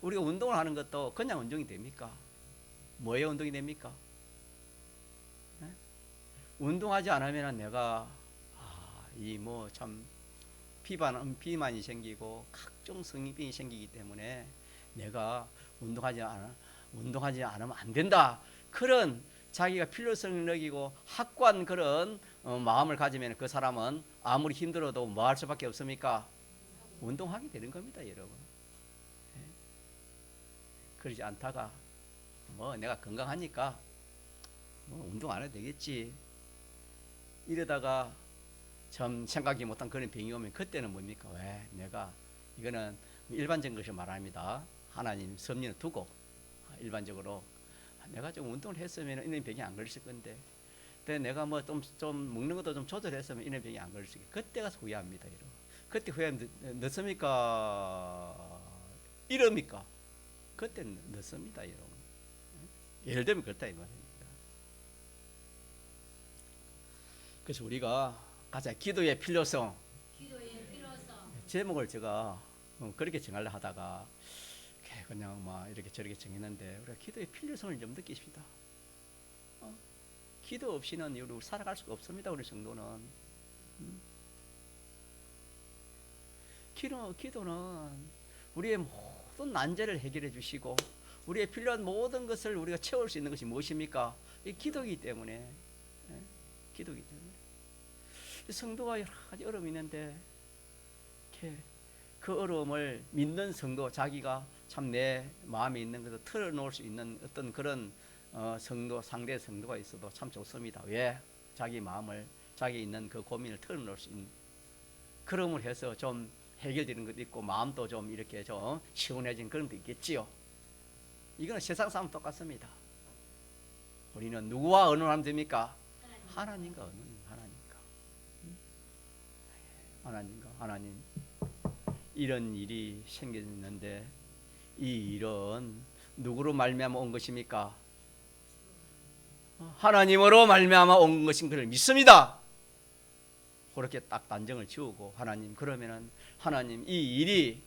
우리가 운동을 하는 것도 그냥 운동이 됩니까? 뭐에 운동이 됩니까? 네? 운동하지 않으면 내가 이 뭐 참 비만이 생기고 각종 성인병이 생기기 때문에 내가 운동하지 않으면 안 된다. 그런 자기가 필요성을 느끼고 확고한 그런 마음을 가지면 그 사람은 아무리 힘들어도 뭐 할 수밖에 없습니까? 운동하게 되는 겁니다, 여러분. 네? 그러지 않다가 뭐 내가 건강하니까 뭐 운동 안 해도 되겠지 이러다가 참 생각이 못한 그런 병이 오면 그때는 뭡니까? 왜 내가 이거는 일반적인 것을 말합니다. 하나님 섭리는 두고 일반적으로 내가 좀 운동을 했으면 이런 병이 안 걸렸을 건데 내가 뭐 좀 먹는 것도 좀 조절했으면 이런 병이 안 걸렸을 건데 그때가 후회합니다. 여러분. 그때 후회하면 늦습니까? 이럽니까? 그때는 늦습니다, 여러분. 예를 들면 그렇다 이 말입니다. 그래서 우리가 가자 기도의 필요성 제목을 제가 그렇게 정하려 하다가 그냥 막 이렇게 저렇게 정했는데 우리가 기도의 필요성을 좀 느끼십시다. 기도 없이는 우리 살아갈 수가 없습니다. 우리 성도는 기도는 우리의 모든 난제를 해결해 주시고 우리의 필요한 모든 것을 우리가 채울 수 있는 것이 무엇입니까? 이 기도이기 때문에 기도이기 때문에 성도가 여러 가지 어려움이 있는데 그 어려움을 믿는 성도 자기가 참 내 마음에 있는 것을 털어놓을 수 있는 어떤 그런 성도 상대 성도가 있어도 참 좋습니다. 왜? 자기 마음을 자기 있는 그 고민을 털어놓을 수 있는 그럼을 해서 좀 해결되는 것도 있고 마음도 좀 이렇게 좀 시원해진 그런 것도 있겠지요. 이거는 세상 사람 똑같습니다. 우리는 누구와 의논하면 됩니까? 하나님과 의논. 하나님 이런 일이 생겼는데 이 일은 누구로 말미암아 온 것입니까? 하나님으로 말미암아 온 것인 것을 믿습니다. 그렇게 딱 단정을 지우고 하나님 그러면은 하나님 이 일이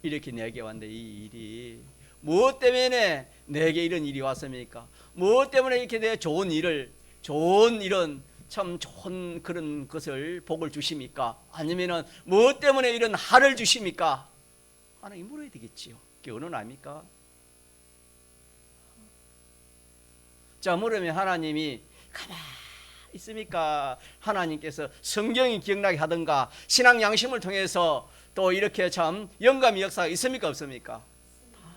이렇게 내게 왔는데 이 일이 무엇 때문에 내게 이런 일이 왔습니까? 무엇 때문에 이렇게 내 좋은 이런 참 좋은 그런 것을 복을 주십니까? 아니면은 무엇 때문에 이런 할을 주십니까? 하나님 물어야 되겠지요. 그게 어느 나입니까? 자 물으면 하나님이 가만히 있습니까? 하나님께서 성경이 기억나게 하든가 신앙 양심을 통해서 또 이렇게 참 영감의 역사가 있습니까? 없습니까?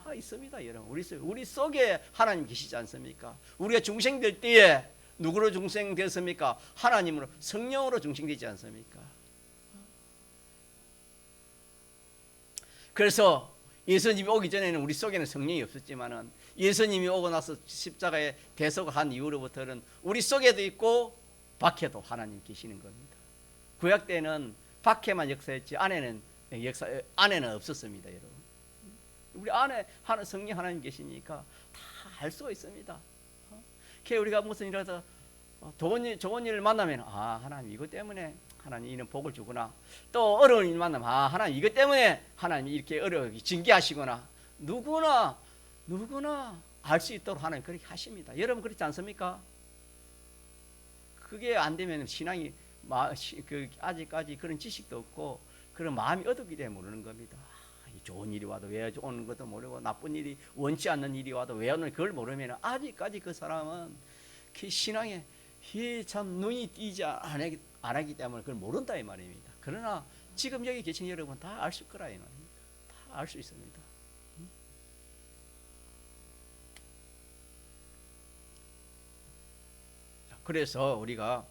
다 있습니다, 여러분. 우리 속에 하나님 계시지 않습니까? 우리가 중생될 때에 누구로 중생되었습니까? 하나님으로 성령으로 중생되지 않습니까? 그래서 예수님이 오기 전에는 우리 속에는 성령이 없었지만은 예수님이 오고 나서 십자가에 대속을 한 이후로부터는 우리 속에도 있고 밖에도 하나님 계시는 겁니다. 구약 때는 밖에만 역사했지 안에는 없었습니다, 여러분. 우리 안에 하는 성령 하나님 계시니까 다 할 수가 있습니다. 우리가 무슨 일이라도 좋은 일을 만나면 하나님 이것 때문에 하나님 이런 복을 주구나. 또 어려운 일 만나면 하나님 이것 때문에 하나님 이렇게 어렵게 징계하시구나. 누구나 알 수 있도록 하나님 그렇게 하십니다. 여러분 그렇지 않습니까? 그게 안 되면 신앙이 아직까지 그런 지식도 없고 그런 마음이 어둡기 때문에 모르는 겁니다. 좋은 일이 와도 왜 오는 것도 모르고 나쁜 일이 원치 않는 일이 와도 왜 오는 그걸 모르면 아직까지 그 사람은 그 신앙에 참 눈이 띄지 안 하기 때문에 그걸 모른다 이 말입니다. 그러나 지금 여기 계신 여러분 다 알 수 거라 이 말입니다. 다 알 수 있습니다. 그래서 우리가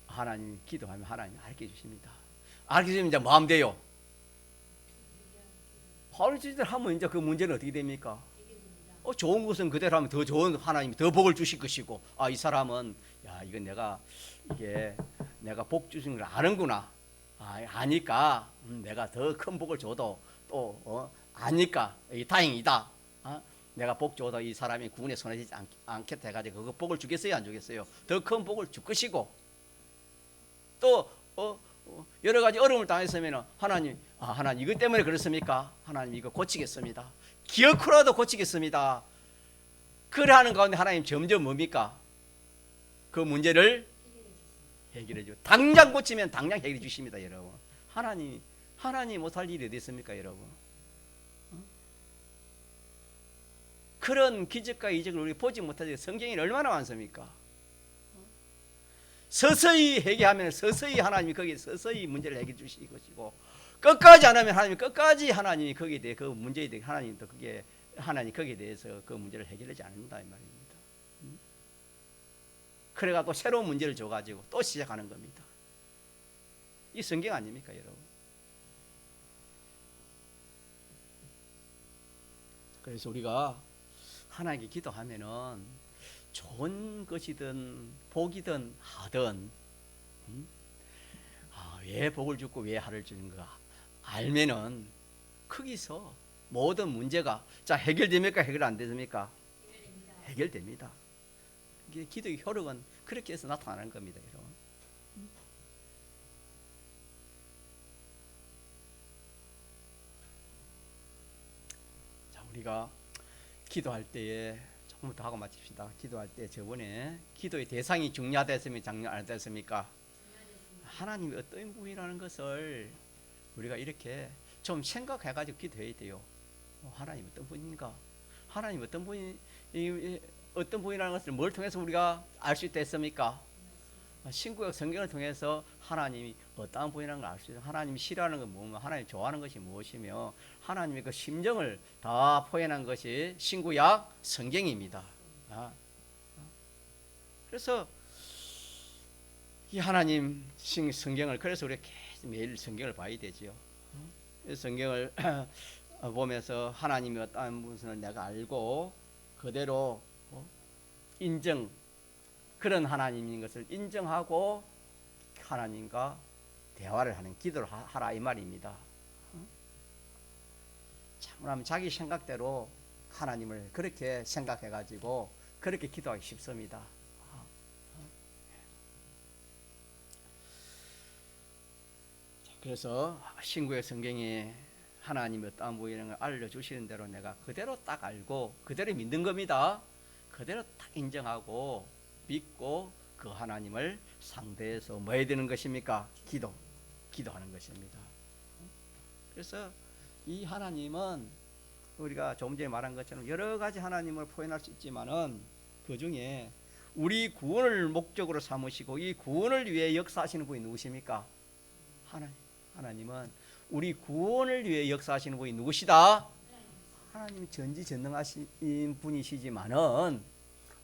하나님 기도하면 하나님 알게 주십니다. 알게 주면 이제 뭐 하면 돼요? 바로 짓을 하면 이제 그 문제는 어떻게 됩니까? 좋은 것은 그대로 하면 더 좋은 하나님이 더 복을 주실 것이고 이 사람은 이건 내가 복 주신 걸 아는구나. 아니까 내가 더 큰 복을 줘도 또 아니까 다행이다. 내가 복 줘도 이 사람이 구원에 손해지지 않겠다 해가지고 그 복을 주겠어요, 안 주겠어요? 더 큰 복을 줄 것이고 또 여러 가지 어려움을 당했으면 하나님 이것 때문에 그렇습니까? 하나님 이거 고치겠습니다. 기어코라도 고치겠습니다. 그래 하는 가운데 하나님 점점 뭡니까? 그 문제를 해결해 주고 당장 고치면 당장 해결해 주십니다, 여러분. 하나님 못할 일이 어디 있습니까, 여러분? 그런 기적과 이적을 우리 보지 못하지 성경이 얼마나 많습니까? 서서히 회개하면 서서히 하나님이 거기에 서서히 문제를 해결해 주실 것이고 끝까지 안 하면 하나님이 끝까지 하나님이 거기에 대해 그 문제에 대해 하나님 거기에 대해서 그 문제를 해결하지 않는다 이 말입니다. 그래가 또 새로운 문제를 줘가지고 또 시작하는 겁니다. 이 성경 아닙니까, 여러분? 그래서 우리가 하나님께 기도하면은 좋은 것이든 복이든 하든 왜 복을 주고 왜 하를 주는가 알면은 거기서 모든 문제가 해결됩니까? 해결 안 됩니까? 해결됩니다. 기도의 효력은 그렇게 해서 나타나는 겁니다, 여러분. 우리가 기도할 때에 조금 더 하고 마칩시다. 기도할 때 저번에 기도의 대상이 중요하다했습니까? 중요하다했습니까? 하나님이 어떤 분이라는 것을 우리가 이렇게 좀 생각해가지고 기도해야 돼요. 하나님 어떤 분인가? 하나님 어떤 분이라는 것을 뭘 통해서 우리가 알 수 있다 했습니까? 신구약 성경을 통해서 하나님이 어떠한 분이라는 걸 알 수 있어요. 하나님이 싫어하는 건 뭐며 하나님이 좋아하는 것이 무엇이며 하나님의 그 심정을 다 표현한 것이 신구약 성경입니다. 그래서 이 하나님 성경을 그래서 우리가 계속 매일 성경을 봐야 되죠. 성경을 보면서 하나님이 어떠한 분을 내가 알고 그대로 인정 그런 하나님인 것을 인정하고 하나님과 대화를 하는 기도를 하라 이 말입니다. 참으로 자기 생각대로 하나님을 그렇게 생각해 가지고 그렇게 기도하기 쉽습니다. 그래서 신구의 성경이 하나님이 어떠한 분이라는 걸 알려주시는 대로 내가 그대로 딱 알고 그대로 믿는 겁니다. 그대로 딱 인정하고 믿고 그 하나님을 상대해서 뭐 해야 되는 것입니까? 기도하는 것입니다. 그래서 이 하나님은 우리가 조금 전에 말한 것처럼 여러 가지 하나님을 표현할 수 있지만은 그 중에 우리 구원을 목적으로 삼으시고 이 구원을 위해 역사하시는 분이 누구십니까? 하나님은 우리 구원을 위해 역사하시는 분이 누구시다? 하나님이 전지전능하신 분이시지만은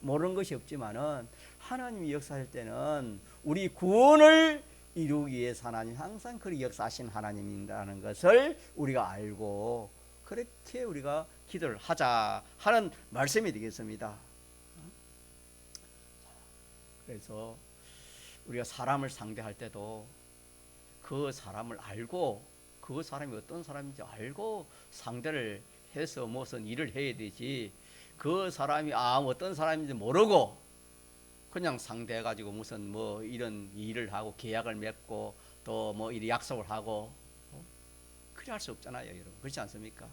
모르는 것이 없지만은 하나님이 역사할 때는 우리 구원을 이루기 위해서 하나님 항상 그리 역사하신 하나님이라는 것을 우리가 알고 그렇게 우리가 기도를 하자 하는 말씀이 되겠습니다. 그래서 우리가 사람을 상대할 때도 그 그 사람을 알고 그 사람이 어떤 사람인지 알고 상대를 해서 무슨 일을 해야 되지. 그 사람이 어떤 사람인지 모르고 그냥 상대해가지고 무슨 뭐 이런 일을 하고 계약을 맺고 또 뭐 이리 약속을 하고 그리 할 수 없잖아요, 여러분. 그렇지 않습니까?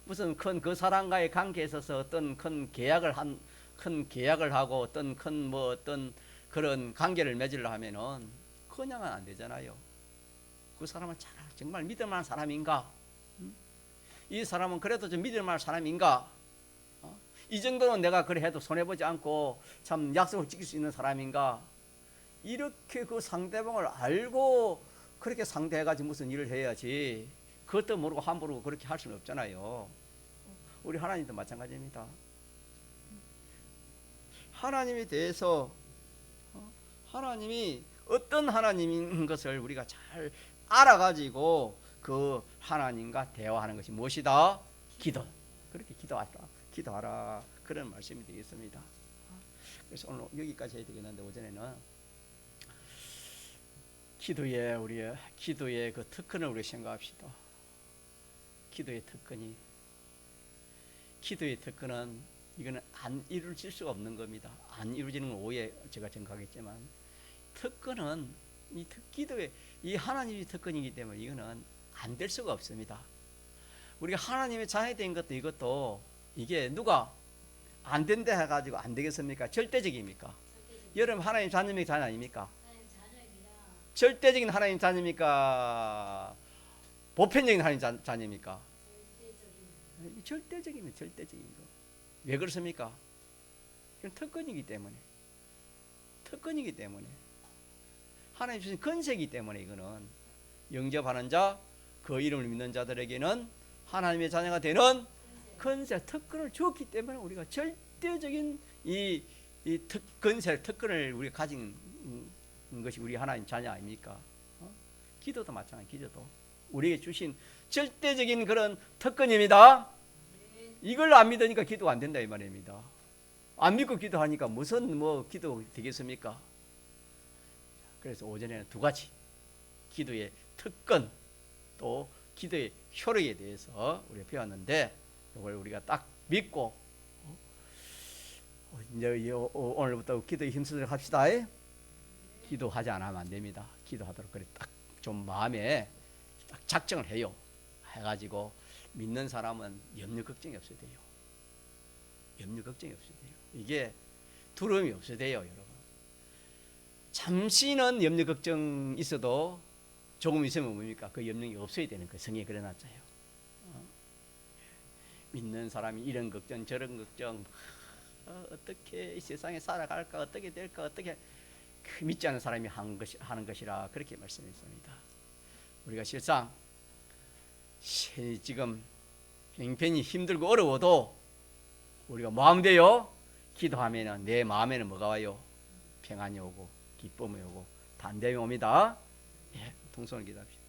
무슨 큰 그 사람과의 관계에 있어서 어떤 큰 계약을 하고 어떤 큰 뭐 어떤 그런 관계를 맺으려 하면은 그냥은 안 되잖아요. 그 사람은 정말 믿을 만한 사람인가? 이 사람은 그래도 좀 믿을 만한 사람인가? 이 정도는 내가 그래 해도 손해보지 않고 참 약속을 지킬 수 있는 사람인가? 이렇게 그 상대방을 알고 그렇게 상대해가지고 무슨 일을 해야지. 그것도 모르고 함부로 그렇게 할 수는 없잖아요. 우리 하나님도 마찬가지입니다. 하나님에 대해서 하나님이 어떤 하나님인 것을 우리가 잘 알아가지고 그 하나님과 대화하는 것이 무엇이다? 기도. 그렇게 기도하라. 그런 말씀이 되겠습니다. 그래서 오늘 여기까지 해야 되겠는데 오전에는 기도의 그 특권을 우리 생각합시다. 기도의 특권은 이거는 안 이루어질 수가 없는 겁니다. 안 이루어지는 건 오해 제가 생각하겠지만 특권은 기도의 이 하나님의 특권이기 때문에 이거는 안 될 수가 없습니다. 우리가 하나님의 자녀된 것도 이것도 이게 누가 안 된다 해가지고 안 되겠습니까? 절대적입니까? 여러분 하나님 자녀입니까? 자녀 아닙니까? 절대적인 하나님 자녀입니까? 보편적인 하나님 자녀입니까? 절대적인 거. 왜 그렇습니까? 이건 특권이기 때문에 하나님 주신 권세이기 때문에 이거는 영접하는 자, 그 이름을 믿는 자들에게는 하나님의 자녀가 되는 권세, 특권을 주었기 때문에 우리가 절대적인 이 특권을 우리가 가진 것이 우리 하나님 자녀 아닙니까? 기도도 마찬가지. 기도도 우리에게 주신 절대적인 그런 특권입니다. 이걸 안 믿으니까 기도가 안 된다 이 말입니다. 안 믿고 기도하니까 무슨 기도 되겠습니까? 그래서 오전에는 두 가지 기도의 특권 또 기도의 효력에 대해서 우리가 배웠는데 이걸 우리가 딱 믿고 이제 오늘부터 기도에 힘쓰도록 합시다. 기도하지 않으면 안 됩니다. 기도하도록 그래 딱 좀 마음에 딱 작정을 해가지고 믿는 사람은 염려 걱정이 없어야 돼요. 이게 두려움이 없어야 돼요, 여러분. 잠시는 염려 걱정 있어도 조금 있으면 뭡니까? 그 염려가 없어야 되는 그 성경에 그려놨잖아요. 믿는 사람이 이런 걱정 저런 걱정 어떻게 이 세상에 살아갈까 어떻게 될까 어떻게 믿지 않는 사람이 하는 것이라 그렇게 말씀했습니다. 우리가 실상 지금 형편이 힘들고 어려워도 우리가 마음대로 기도하면 내 마음에는 뭐가 와요? 평안이 오고 기쁨이 오고 담대함이 옵니다. 동성을 기도합시다.